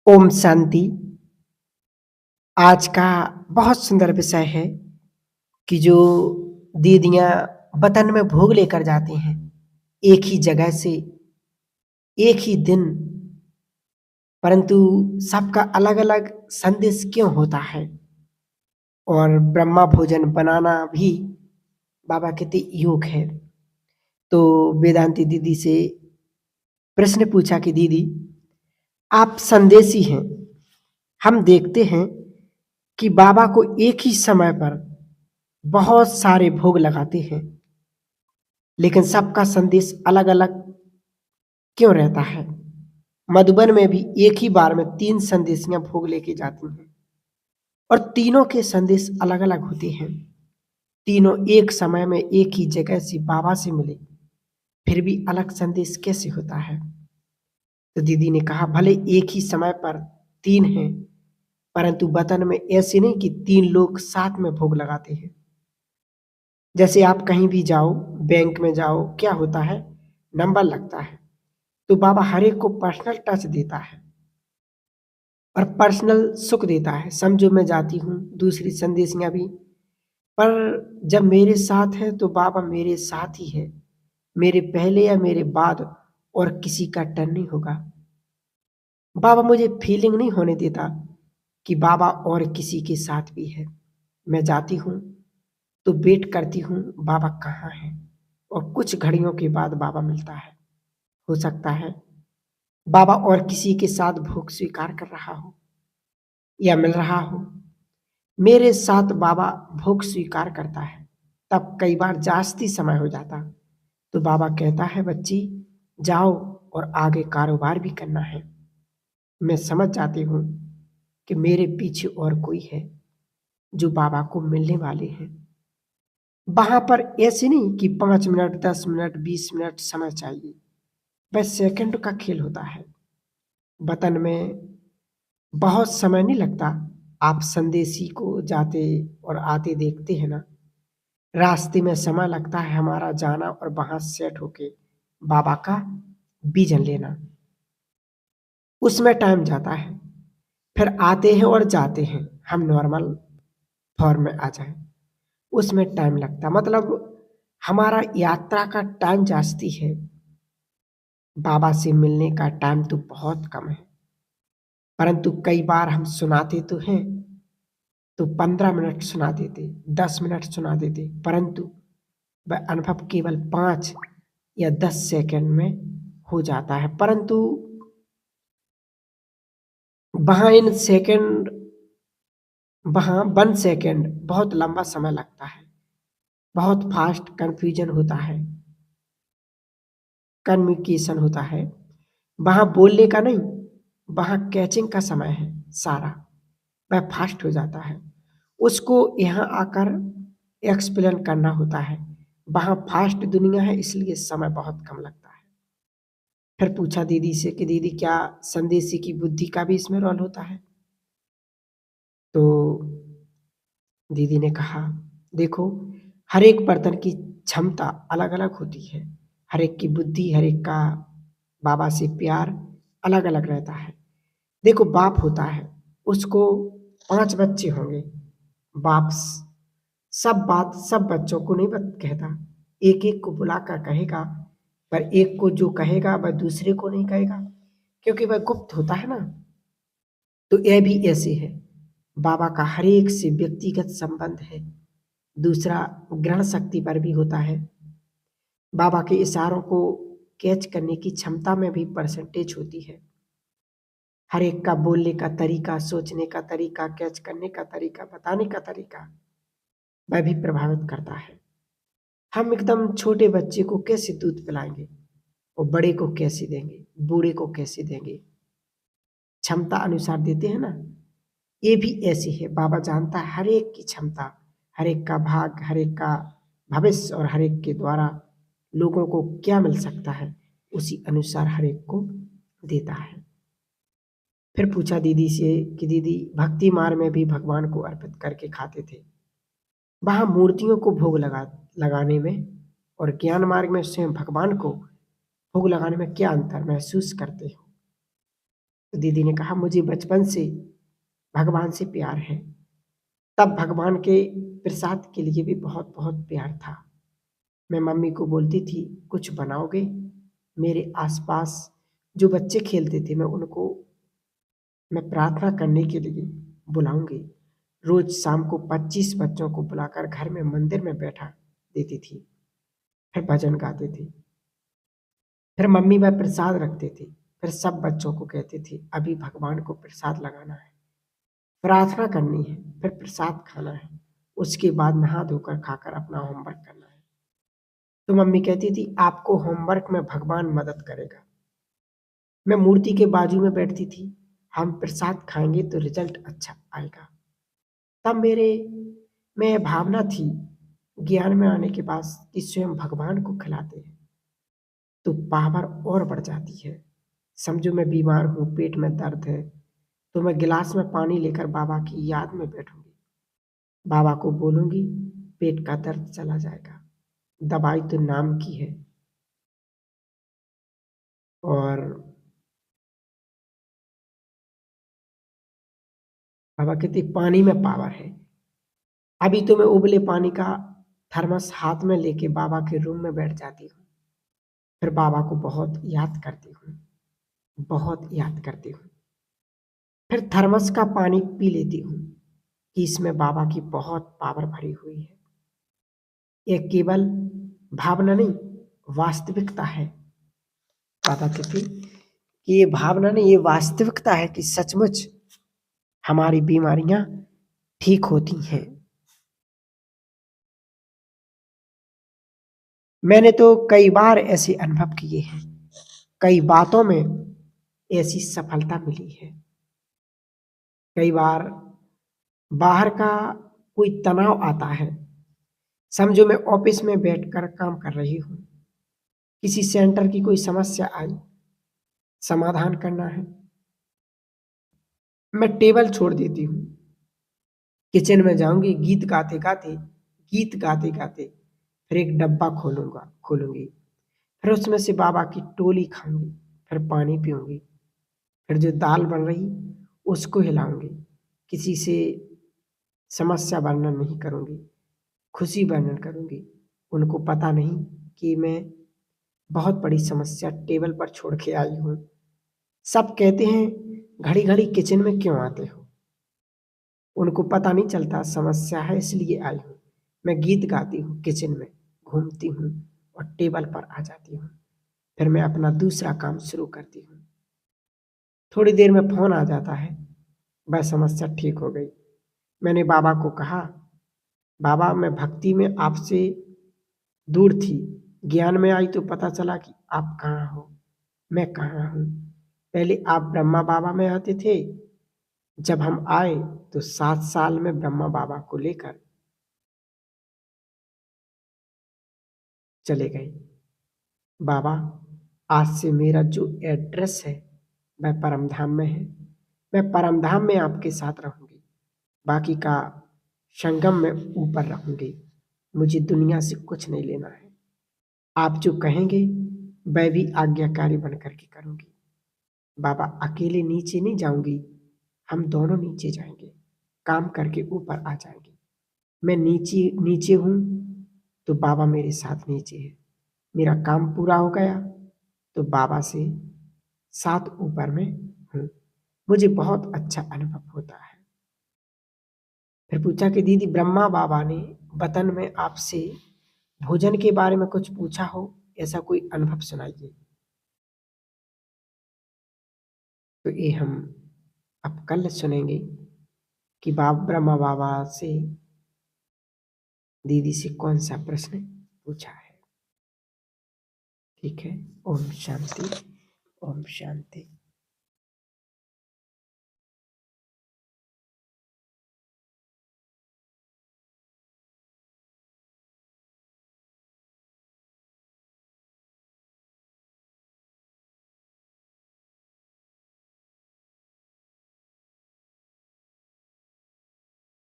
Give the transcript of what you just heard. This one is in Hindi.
ओम शांति। आज का बहुत सुंदर विषय है कि जो दीदियाँ वतन में भोग लेकर जाती हैं, एक ही जगह से, एक ही दिन, परंतु सबका अलग-अलग संदेश क्यों होता है? और ब्रह्मा भोजन बनाना भी बाबा कहते योग है। तो वेदांती दीदी से प्रश्न पूछा कि दीदी, आप संदेशी हैं। हम देखते हैं कि बाबा को एक ही समय पर बहुत सारे भोग लगाते हैं, लेकिन सबका संदेश अलग-अलग क्यों रहता है? मधुबन में भी एक ही बार में 3 संदेशियाँ भोग लेके जाती हैं और तीनों के संदेश अलग-अलग होते हैं। तीनों एक समय में एक ही जगह से बाबा से मिले, फिर भी अलग संदेश कैसे होता है? तो दीदी ने कहा भले एक ही समय पर 3 हैं, परंतु वतन में ऐसे नहीं कि 3 लोग साथ में भोग लगाते हैं। जैसे आप कहीं भी जाओ, बैंक में जाओ, क्या होता है? नंबर लगता है। तो बाबा हर एक को पर्सनल टच देता है और पर्सनल सुख देता है। समझो मैं जाती हूँ, दूसरी संदेशियाँ भी, पर जब मेरे साथ है तो बाबा मेरे साथ ही है। मेरे पहले या मेरे बाद और किसी का टर्न नहीं होगा। बाबा मुझे फीलिंग नहीं होने देता कि बाबा और किसी के साथ भी है। मैं जाती हूँ तो वेट करती हूँ बाबा कहाँ है, और कुछ घड़ियों के बाद बाबा मिलता है। हो सकता है बाबा और किसी के साथ भोग स्वीकार कर रहा हो या मिल रहा हो। मेरे साथ बाबा भोग स्वीकार करता है, तब कई बार जास्ती समय हो जाता, तो बाबा कहता है बच्ची जाओ और आगे कारोबार भी करना है। मैं समझ जाती हूँ कि मेरे पीछे और कोई है जो बाबा को मिलने वाले हैं। वहाँ पर ऐसे नहीं कि 5 मिनट, 10 मिनट, 20 मिनट समय चाहिए, बस सेकंड का खेल होता है। वतन में बहुत समय नहीं लगता। आप संदेशी को जाते और आते देखते हैं ना, रास्ते में समय लगता है हमारा जाना और वहां सेट होके बाबा का विजन लेना, उसमें टाइम जाता है। फिर आते हैं और जाते हैं, हम नॉर्मल फॉर्म में आ जाए, उसमें टाइम लगता, मतलब हमारा यात्रा का टाइम जास्ती है, बाबा से मिलने का टाइम तो बहुत कम है। परंतु कई बार हम सुनाते तो हैं, तो 15 मिनट सुना देते, 10 मिनट सुना देते, परंतु वह अनुभव केवल 5 या 10 सेकंड में हो जाता है। परंतु वहाँ इन सेकंड वहाँ 1 सेकंड बहुत लंबा समय लगता है, बहुत फास्ट कन्फ्यूजन होता है, कम्युनिकेशन होता है। वहाँ बोलने का नहीं, वहाँ कैचिंग का समय है सारा, वह फास्ट हो जाता है। उसको यहाँ आकर एक्सप्लेन करना होता है। वहाँ फास्ट दुनिया है, इसलिए समय बहुत कम लगता है। फिर पूछा दीदी से कि दीदी क्या संदेशी की बुद्धि का भी इसमें रोल होता है? तो दीदी ने कहा देखो, हर एक बर्तन की क्षमता अलग-अलग होती है। हर एक की बुद्धि, हर एक का बाबा से प्यार अलग-अलग रहता है। देखो बाप होता है, उसको 5 बच्चे होंगे। बाप सब बात सब बच्चों को नहीं कहता, एक-एक को बुलाकर कहेगा, पर एक को जो कहेगा वह दूसरे को नहीं कहेगा, क्योंकि वह गुप्त होता है ना। तो यह भी ऐसे है, बाबा का हर एक से व्यक्तिगत संबंध है। दूसरा ग्रहण शक्ति पर भी होता है। बाबा के इशारों को कैच करने की क्षमता में भी परसेंटेज होती है। हर एक का बोलने का तरीका, सोचने का तरीका, कैच करने का तरीका, बताने का तरीका, वह भी प्रभावित करता है। हम एकदम छोटे बच्चे को कैसे दूध पिलाएंगे और बड़े को कैसे देंगे, बूढ़े को कैसे देंगे, क्षमता अनुसार देते हैं ना। ये भी ऐसी है, बाबा जानता है हर एक की क्षमता, हर एक का भाग, हर एक का भविष्य, और हर एक के द्वारा लोगों को क्या मिल सकता है, उसी अनुसार हर एक को देता है। फिर पूछा दीदी से कि दीदी भक्ति मार्ग में भी भगवान को अर्पित करके खाते थे, वहाँ मूर्तियों को भोग लगाने में और ज्ञान मार्ग में स्वयं भगवान को भोग लगाने में क्या अंतर महसूस करते हो? तो दीदी ने कहा मुझे बचपन से भगवान से प्यार है। तब भगवान के प्रसाद के लिए भी बहुत बहुत प्यार था। मैं मम्मी को बोलती थी कुछ बनाओगे? मेरे आसपास जो बच्चे खेलते थे मैं प्रार्थना करने के लिए बुलाऊंगी। रोज शाम को 25 बच्चों को बुलाकर घर में मंदिर में बैठा देती थी। फिर भजन गाते थे। फिर मम्मी वह प्रसाद रखते थे। फिर सब बच्चों को कहते थे अभी भगवान को प्रसाद लगाना है, प्रार्थना करनी है, फिर प्रसाद खाना है। उसके बाद नहा धोकर खाकर अपना होमवर्क करना है। तो मम्मी कहती थी आपको होमवर्क में भगवान मदद करेगा। मैं मूर्ति के बाजू में बैठती थी। हम प्रसाद खाएंगे तो रिजल्ट अच्छा आएगा। तब मेरे में यह भावना थी ज्ञान में आने के बाद कि स्वयं भगवान को खिलाते हैं तो पावर और बढ़ जाती है। समझो मैं बीमार हूँ, पेट में दर्द है, तो मैं गिलास में पानी लेकर बाबा की याद में बैठूंगी। बाबा को बोलूंगी पेट का दर्द चला जाएगा। दवाई तो नाम की है। और बाबा कहते पानी में पावर है। अभी तो मैं उबले पानी का थर्मस हाथ में लेके बाबा के रूम में बैठ जाती हूँ। फिर बाबा को बहुत याद करती हूँ, बहुत याद करती हूँ। फिर थर्मस का पानी पी लेती हूँ कि इसमें बाबा की बहुत पावर भरी हुई है। यह केवल भावना नहीं, वास्तविकता है। बाबा कहते कि ये भावना नहीं, ये वास्तविकता है कि सचमुच हमारी बीमारियां ठीक होती हैं। मैंने तो कई बार ऐसे अनुभव किए हैं, कई बातों में ऐसी सफलता मिली है। कई बार बाहर का कोई तनाव आता है। समझो मैं ऑफिस में बैठकर काम कर रही हूँ, किसी सेंटर की कोई समस्या आई, समाधान करना है। मैं टेबल छोड़ देती हूँ, किचन में जाऊंगी, गीत गाते गाते फिर एक डब्बा खोलूंगी। फिर उसमें से बाबा की टोली खाऊंगी। फिर पानी पीऊंगी। फिर जो दाल बन रही उसको हिलाऊंगी। किसी से समस्या वर्णन नहीं करूंगी, खुशी वर्णन करूंगी। उनको पता नहीं कि मैं बहुत बड़ी समस्या टेबल पर छोड़ के आई हूँ। सब कहते हैं घड़ी घड़ी किचन में क्यों आते हो। उनको पता नहीं चलता समस्या है इसलिए आई हूँ। मैं गीत गाती हूँ, किचन में घूमती हूँ और टेबल पर आ जाती हूँ। फिर मैं अपना दूसरा काम शुरू करती हूँ। थोड़ी देर में फोन आ जाता है, वह समस्या ठीक हो गई। मैंने बाबा को कहा बाबा मैं भक्ति में आपसे दूर थी, ज्ञान में आई तो पता चला कि आप कहाँ हो, मैं कहाँ हूँ। पहले आप ब्रह्मा बाबा में आते थे, जब हम आए तो 7 साल में ब्रह्मा बाबा को लेकर चले गए। बाबा आज से मेरा जो एड्रेस है वह परमधाम में है। मैं परमधाम में आपके साथ रहूंगी, बाकी का संगम में ऊपर रहूंगी। मुझे दुनिया से कुछ नहीं लेना है। आप जो कहेंगे मैं भी आज्ञाकारी बन करके करूंगी। बाबा अकेले नीचे नहीं जाऊंगी, हम दोनों नीचे जाएंगे, काम करके ऊपर आ जाएंगे। मैं नीचे नीचे हूं तो बाबा मेरे साथ नीचे है। मेरा काम पूरा हो गया तो बाबा से साथ ऊपर में हूँ। मुझे बहुत अच्छा अनुभव होता है। फिर पूछा कि दीदी ब्रह्मा बाबा ने वतन में आपसे भोजन के बारे में कुछ पूछा हो, ऐसा कोई अनुभव सुनाइए। तो ये हम अब कल सुनेंगे कि ब्रह्मा बाबा से दीदी से कौन सा प्रश्न पूछा है। ठीक है। ओम शांति, ओम शांति।